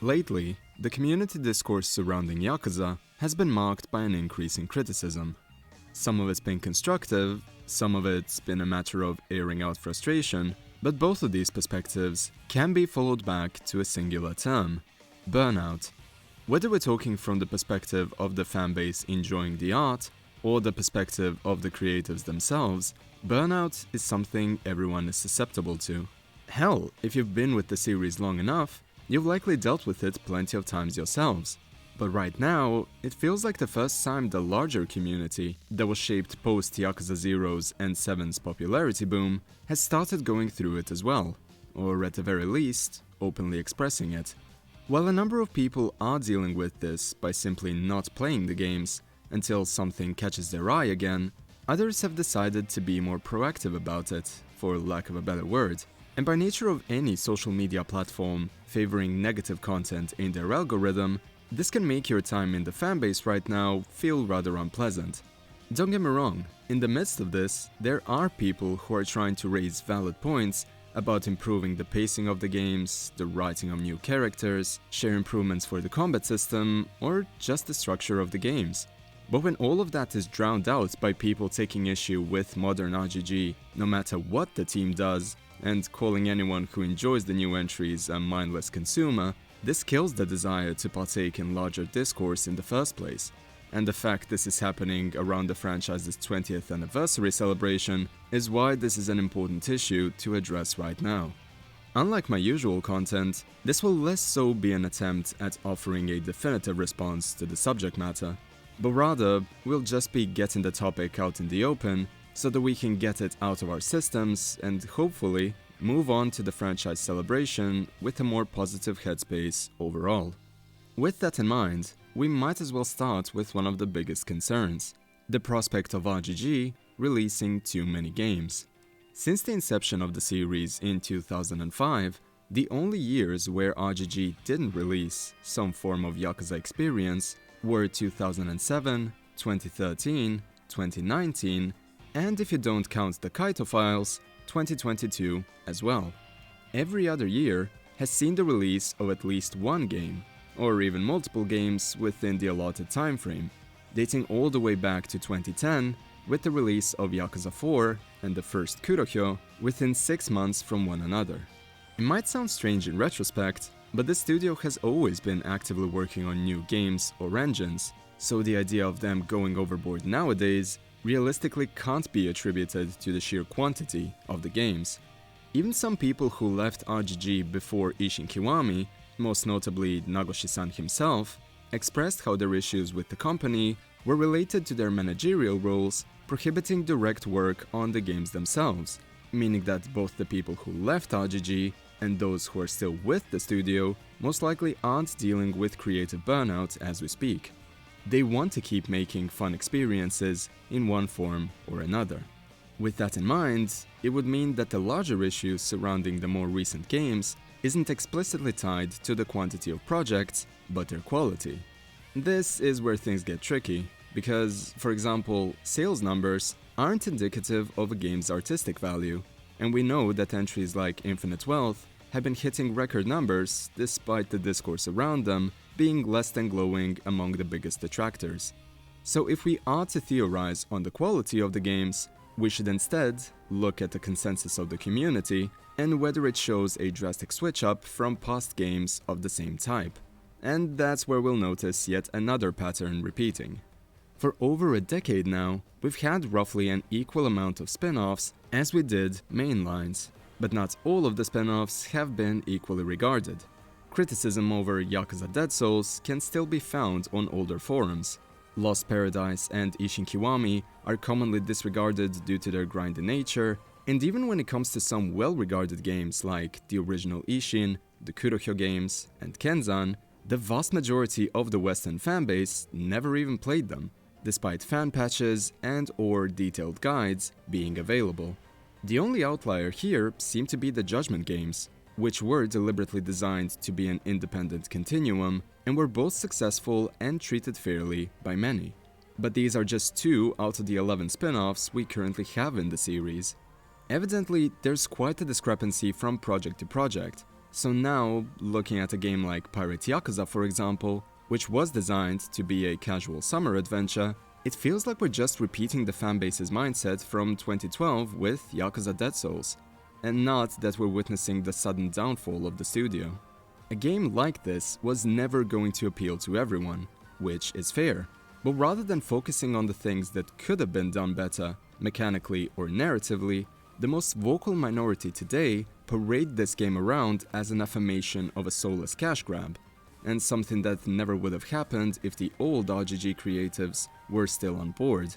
Lately, the community discourse surrounding Yakuza has been marked by an increase in criticism. Some of it's been constructive, some of it's been a matter of airing out frustration, but both of these perspectives can be followed back to a singular term: burnout. Whether we're talking from the perspective of the fanbase enjoying the art, or the perspective of the creatives themselves, burnout is something everyone is susceptible to. Hell, if you've been with the series long enough, you've likely dealt with it plenty of times yourselves. But right now, it feels like the first time the larger community that was shaped post-Yakuza 0's and 7's popularity boom has started going through it as well, or at the very least, openly expressing it. While a number of people are dealing with this by simply not playing the games until something catches their eye again, others have decided to be more proactive about it, for lack of a better word. And by nature of any social media platform favoring negative content in their algorithm, this can make your time in the fanbase right now feel rather unpleasant. Don't get me wrong, in the midst of this, there are people who are trying to raise valid points about improving the pacing of the games, the writing of new characters, share improvements for the combat system, or just the structure of the games. But when all of that is drowned out by people taking issue with modern RGG, no matter what the team does, and calling anyone who enjoys the new entries a mindless consumer, this kills the desire to partake in larger discourse in the first place. And the fact this is happening around the franchise's 20th anniversary celebration is why this is an important issue to address right now. Unlike my usual content, this will less so be an attempt at offering a definitive response to the subject matter, but rather, we'll just be getting the topic out in the open so that we can get it out of our systems and hopefully move on to the franchise celebration with a more positive headspace overall. With that in mind, we might as well start with one of the biggest concerns: the prospect of RGG releasing too many games. Since the inception of the series in 2005, the only years where RGG didn't release some form of Yakuza experience were 2007, 2013, 2019, and if you don't count the Kaito files, 2022 as well. Every other year has seen the release of at least one game, or even multiple games within the allotted time frame, dating all the way back to 2010 with the release of Yakuza 4 and the first Kurohyo within 6 months from one another. It might sound strange in retrospect, but the studio has always been actively working on new games or engines, so the idea of them going overboard nowadays realistically can't be attributed to the sheer quantity of the games. Even some people who left RGG before Ishin Kiwami, most notably Nagoshi-san himself, expressed how their issues with the company were related to their managerial roles prohibiting direct work on the games themselves, meaning that both the people who left RGG and those who are still with the studio most likely aren't dealing with creative burnout as we speak. They want to keep making fun experiences in one form or another. With that in mind, it would mean that the larger issues surrounding the more recent games isn't explicitly tied to the quantity of projects, but their quality. This is where things get tricky, because, for example, sales numbers aren't indicative of a game's artistic value, and we know that entries like Infinite Wealth have been hitting record numbers despite the discourse around them being less than glowing among the biggest detractors. So if we are to theorize on the quality of the games, we should instead look at the consensus of the community and whether it shows a drastic switch up from past games of the same type. And that's where we'll notice yet another pattern repeating. For over a decade now, we've had roughly an equal amount of spin-offs as we did mainlines, but not all of the spin-offs have been equally regarded. Criticism over Yakuza Dead Souls can still be found on older forums. Lost Paradise and Ishin Kiwami are commonly disregarded due to their grindy nature, and even when it comes to some well-regarded games like the original Ishin, the Kurohyo games, and Kenzan, the vast majority of the Western fanbase never even played them, despite fan patches and/or detailed guides being available. The only outlier here seemed to be the Judgment games, which were deliberately designed to be an independent continuum and were both successful and treated fairly by many. But these are just 2 out of the 11 spin-offs we currently have in the series. Evidently, there's quite a discrepancy from project to project, So now, looking at a game like Pirate Yakuza for example, which was designed to be a casual summer adventure, it feels like we're just repeating the fanbase's mindset from 2012 with Yakuza Dead Souls, and not that we're witnessing the sudden downfall of the studio. A game like this was never going to appeal to everyone, which is fair, but rather than focusing on the things that could have been done better, mechanically or narratively, the most vocal minority today parade this game around as an affirmation of a soulless cash grab, and something that never would have happened if the old RGG creatives were still on board.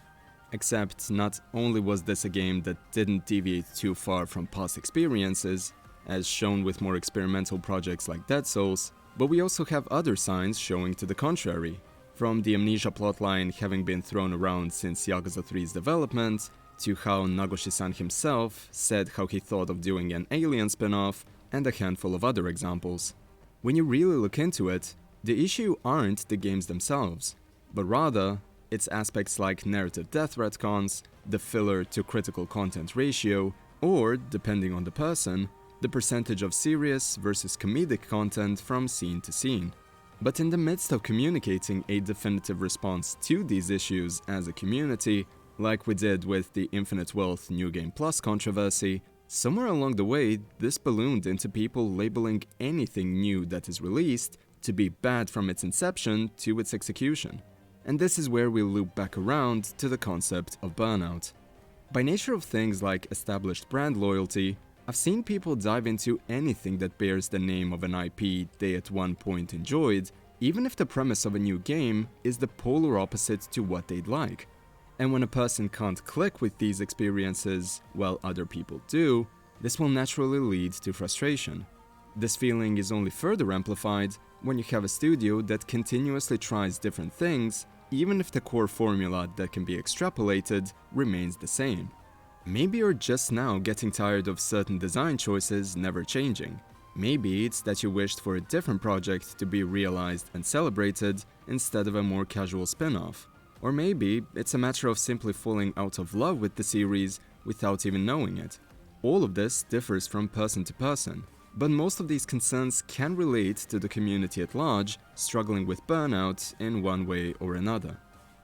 Except not only was this a game that didn't deviate too far from past experiences, as shown with more experimental projects like Dead Souls, but we also have other signs showing to the contrary. From the Amnesia plotline having been thrown around since Yakuza 3's development, to how Nagoshi-san himself said how he thought of doing an Alien spin-off, and a handful of other examples. When you really look into it, the issue aren't the games themselves, but rather, its aspects like narrative death retcons, the filler to critical content ratio, or, depending on the person, the percentage of serious versus comedic content from scene to scene. But in the midst of communicating a definitive response to these issues as a community, like we did with the Infinite Wealth New Game Plus controversy, somewhere along the way this ballooned into people labeling anything new that is released to be bad from its inception to its execution. And this is where we loop back around to the concept of burnout. By nature of things like established brand loyalty, I've seen people dive into anything that bears the name of an IP they at one point enjoyed, even if the premise of a new game is the polar opposite to what they'd like. And when a person can't click with these experiences while other people do, this will naturally lead to frustration. This feeling is only further amplified when you have a studio that continuously tries different things, even if the core formula that can be extrapolated remains the same. Maybe you're just now getting tired of certain design choices never changing. Maybe it's that you wished for a different project to be realized and celebrated instead of a more casual spin-off. Or maybe it's a matter of simply falling out of love with the series without even knowing it. All of this differs from person to person, but most of these concerns can relate to the community at large struggling with burnout in one way or another.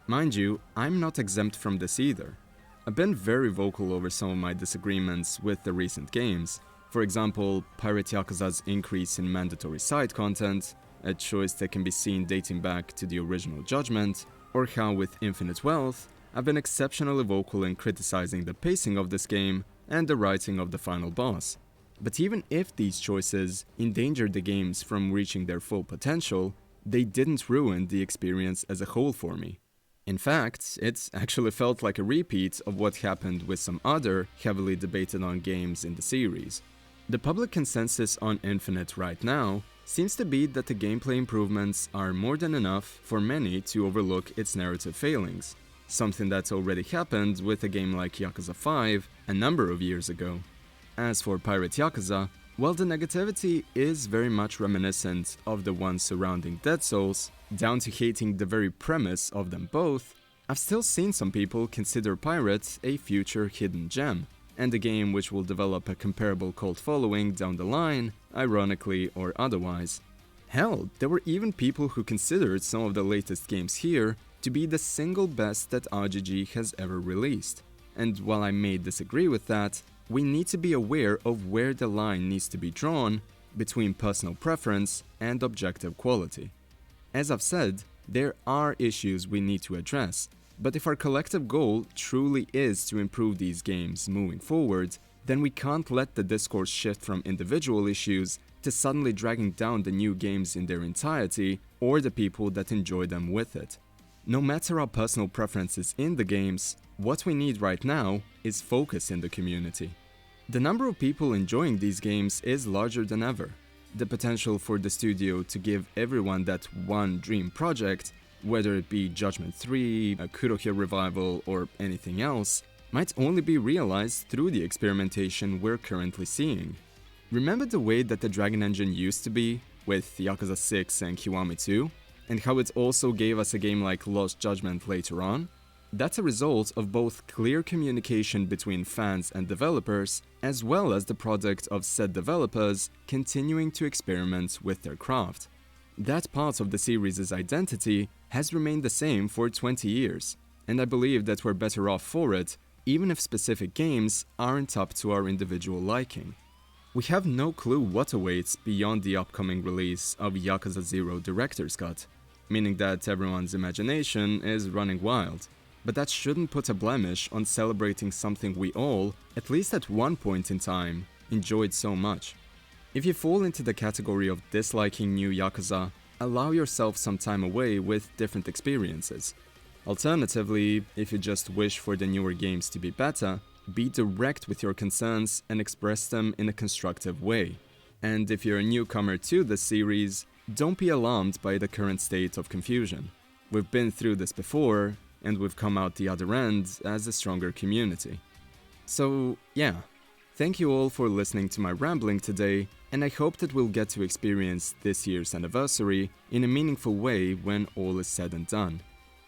Mind you, I'm not exempt from this either. I've been very vocal over some of my disagreements with the recent games. For example, Pirate Yakuza's increase in mandatory side content, a choice that can be seen dating back to the original Judgment, or how with Infinite Wealth, I've been exceptionally vocal in criticizing the pacing of this game and the writing of the final boss. But even if these choices endangered the games from reaching their full potential, they didn't ruin the experience as a whole for me. In fact, it actually felt like a repeat of what happened with some other heavily debated on games in the series. The public consensus on Infinite right now seems to be that the gameplay improvements are more than enough for many to overlook its narrative failings, something that's already happened with a game like Yakuza 5 a number of years ago. As for Pirate Yakuza, while the negativity is very much reminiscent of the one surrounding Dead Souls, down to hating the very premise of them both, I've still seen some people consider Pirate a future hidden gem, and a game which will develop a comparable cult following down the line, ironically or otherwise. Hell, there were even people who considered some of the latest games here to be the single best that RGG has ever released. And while I may disagree with that, we need to be aware of where the line needs to be drawn between personal preference and objective quality. As I've said, there are issues we need to address, but if our collective goal truly is to improve these games moving forward, then we can't let the discourse shift from individual issues to suddenly dragging down the new games in their entirety or the people that enjoy them with it. No matter our personal preferences in the games, what we need right now is focus in the community. The number of people enjoying these games is larger than ever. The potential for the studio to give everyone that one dream project, whether it be Judgment 3, a Kurohyou revival, or anything else, might only be realized through the experimentation we're currently seeing. Remember the way that the Dragon Engine used to be, with Yakuza 6 and Kiwami 2, and how it also gave us a game like Lost Judgment later on? That's a result of both clear communication between fans and developers, as well as the product of said developers continuing to experiment with their craft. That part of the series' identity has remained the same for 20 years, and I believe that we're better off for it, even if specific games aren't up to our individual liking. We have no clue what awaits beyond the upcoming release of Yakuza 0 Director's Cut, meaning that everyone's imagination is running wild. But that shouldn't put a blemish on celebrating something we all, at least at one point in time, enjoyed so much. If you fall into the category of disliking new Yakuza, allow yourself some time away with different experiences. Alternatively, if you just wish for the newer games to be better, be direct with your concerns and express them in a constructive way. And if you're a newcomer to the series, don't be alarmed by the current state of confusion. We've been through this before, and we've come out the other end as a stronger community. So, yeah, thank you all for listening to my rambling today, and I hope that we'll get to experience this year's anniversary in a meaningful way when all is said and done.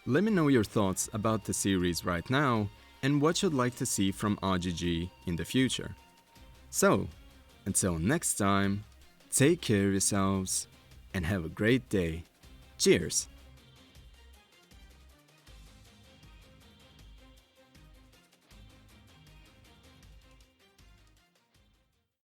Let me know your thoughts about the series right now, and what you'd like to see from RGG in the future. So, until next time, take care of yourselves, and have a great day. Cheers!